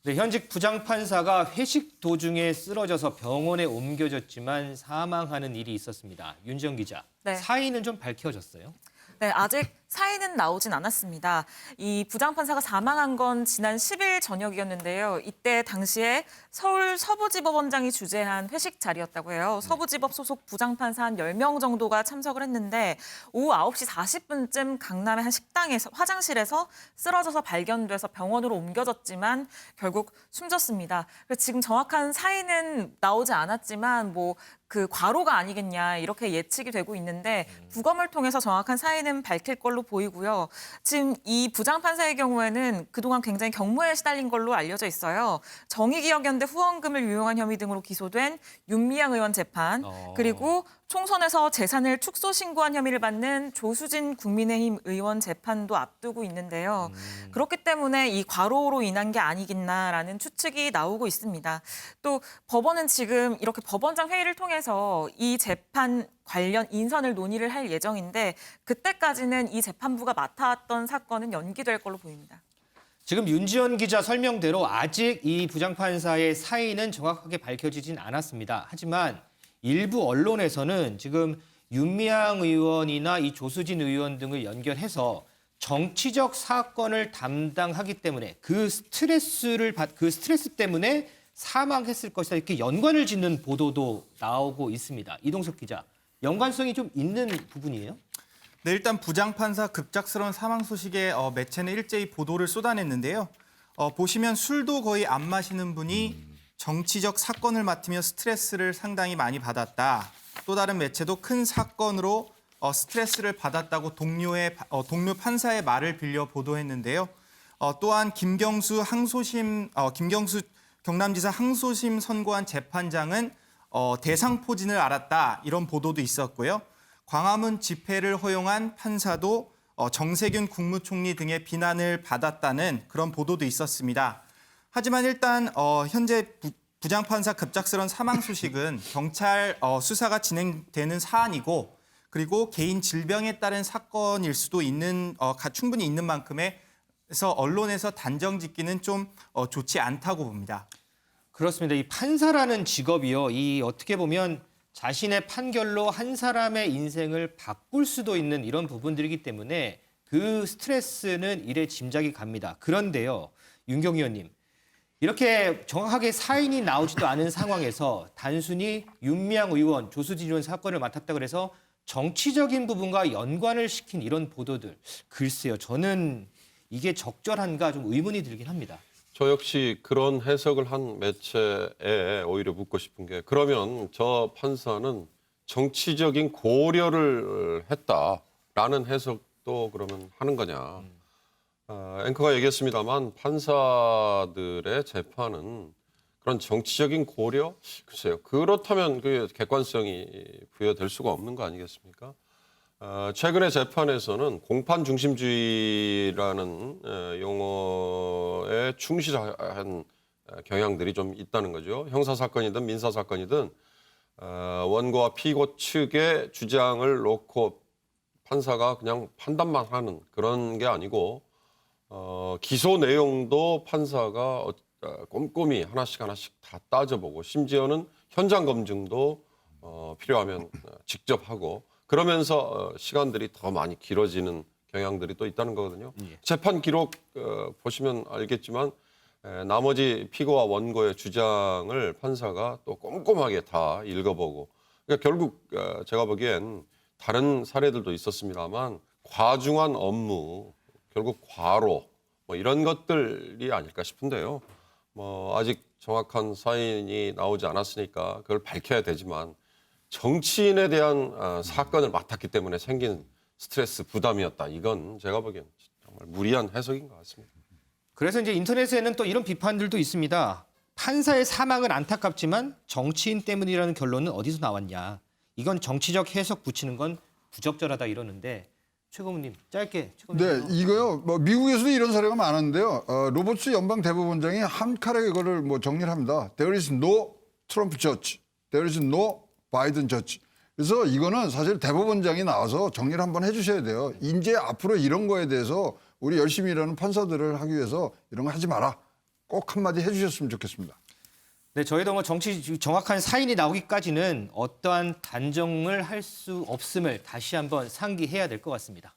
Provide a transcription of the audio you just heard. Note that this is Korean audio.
네, 현직 부장판사가 회식 도중에 쓰러져서 병원에 옮겨졌지만 사망하는 일이 있었습니다. 윤지영 기자, 네. 사인은 좀 밝혀졌어요? 네, 아직 사인은 나오진 않았습니다. 이 부장판사가 사망한 건 지난 10일 저녁이었는데요. 이때 당시에 서울 서부지법원장이 주재한 회식 자리였다고 해요. 서부지법 소속 부장판사 한 10명 정도가 참석을 했는데 오후 9시 40분쯤 강남의 한 식당에서 화장실에서 쓰러져서 발견돼서 병원으로 옮겨졌지만 결국 숨졌습니다. 그래서 지금 정확한 사인은 나오지 않았지만 그 과로가 아니겠냐 이렇게 예측이 되고 있는데 부검을 통해서 정확한 사인은 밝힐 걸로 보이고요. 지금 이 부장판사의 경우에는 그동안 굉장히 경무에 시달린 걸로 알려져 있어요. 정의기억연대 후원금을 유용한 혐의 등으로 기소된 윤미향 의원 재판, 그리고 총선에서 재산을 축소 신고한 혐의를 받는 조수진 국민의힘 의원 재판도 앞두고 있는데요. 그렇기 때문에 이 과로로 인한 게 아니겠나라는 추측이 나오고 있습니다. 또 법원은 지금 이렇게 법원장 회의를 통해서 이 재판 관련 인선을 논의를 할 예정인데 그때까지는 이 재판부가 맡아왔던 사건은 연기될 걸로 보입니다. 지금 윤지연 기자 설명대로 아직 이 부장판사의 사인은 정확하게 밝혀지진 않았습니다. 하지만 일부 언론에서는 지금 윤미향 의원이나 이 조수진 의원 등을 연결해서 정치적 사건을 담당하기 때문에 그 스트레스 때문에 사망했을 것이다 이렇게 연관을 짓는 보도도 나오고 있습니다. 이동석 기자, 연관성이 좀 있는 부분이에요? 네, 일단 부장판사 급작스러운 사망 소식에 매체는 일제히 보도를 쏟아냈는데요. 보시면 술도 거의 안 마시는 분이 정치적 사건을 맡으며 스트레스를 상당히 많이 받았다. 또 다른 매체도 큰 사건으로 스트레스를 받았다고 동료 판사의 말을 빌려 보도했는데요. 또한 김경수 경남지사 항소심 선고한 재판장은 대상포진을 앓았다 이런 보도도 있었고요. 광화문 집회를 허용한 판사도 정세균 국무총리 등의 비난을 받았다는 그런 보도도 있었습니다. 하지만 일단 현재 부장판사 급작스러운 사망 소식은 경찰 수사가 진행되는 사안이고 그리고 개인 질병에 따른 사건일 수도 충분히 있는 만큼에서 언론에서 단정 짓기는 좀 좋지 않다고 봅니다. 그렇습니다. 이 판사라는 직업이요. 이 어떻게 보면 자신의 판결로 한 사람의 인생을 바꿀 수도 있는 이런 부분들이기 때문에 그 스트레스는 이래 짐작이 갑니다. 그런데요, 윤경 의원님. 이렇게 정확하게 사인이 나오지도 않은 상황에서 단순히 윤미향 의원, 조수진 의원 사건을 맡았다고 해서 정치적인 부분과 연관을 시킨 이런 보도들. 글쎄요, 저는 이게 적절한가 좀 의문이 들긴 합니다. 저 역시 그런 해석을 한 매체에 오히려 묻고 싶은 게 그러면 저 판사는 정치적인 고려를 했다라는 해석도 그러면 하는 거냐. 앵커가 얘기했습니다만 판사들의 재판은 그런 정치적인 고려? 글쎄요. 그렇다면 그 객관성이 부여될 수가 없는 거 아니겠습니까? 최근의 재판에서는 공판 중심주의라는 용어에 충실한 경향들이 좀 있다는 거죠. 형사사건이든 민사사건이든 원고와 피고 측의 주장을 놓고 판사가 그냥 판단만 하는 그런 게 아니고 기소 내용도 판사가 꼼꼼히 하나씩 다 따져보고 심지어는 현장 검증도 필요하면 직접 하고 그러면서 시간들이 더 많이 길어지는 경향들이 또 있다는 거거든요. 재판 기록 보시면 알겠지만 나머지 피고와 원고의 주장을 판사가 또 꼼꼼하게 다 읽어보고 그러니까 결국 제가 보기엔 다른 사례들도 있었습니다만 과중한 업무 결국 과로 이런 것들이 아닐까 싶은데요. 아직 정확한 사인이 나오지 않았으니까 그걸 밝혀야 되지만 정치인에 대한 사건을 맡았기 때문에 생긴 스트레스 부담이었다. 이건 제가 보기엔 정말 무리한 해석인 것 같습니다. 그래서 이제 인터넷에는 또 이런 비판들도 있습니다. 판사의 사망은 안타깝지만 정치인 때문이라는 결론은 어디서 나왔냐. 이건 정치적 해석 붙이는 건 부적절하다 이러는데 최고문님 짧게. 네, 이거요. 미국에서도 이런 사례가 많았는데요. 로버츠 연방 대법원장이 한 칼에 이거를 정리를 합니다. There is no Trump judge. There is no Biden judge. 그래서 이거는 사실 대법원장이 나와서 정리를 한번 해주셔야 돼요. 이제 앞으로 이런 거에 대해서 우리 열심히 일하는 판사들을 하기 위해서 이런 거 하지 마라. 꼭 한마디 해주셨으면 좋겠습니다. 네, 저희도 뭐 정확한 사인이 나오기까지는 어떠한 단정을 할 수 없음을 다시 한번 상기해야 될 것 같습니다.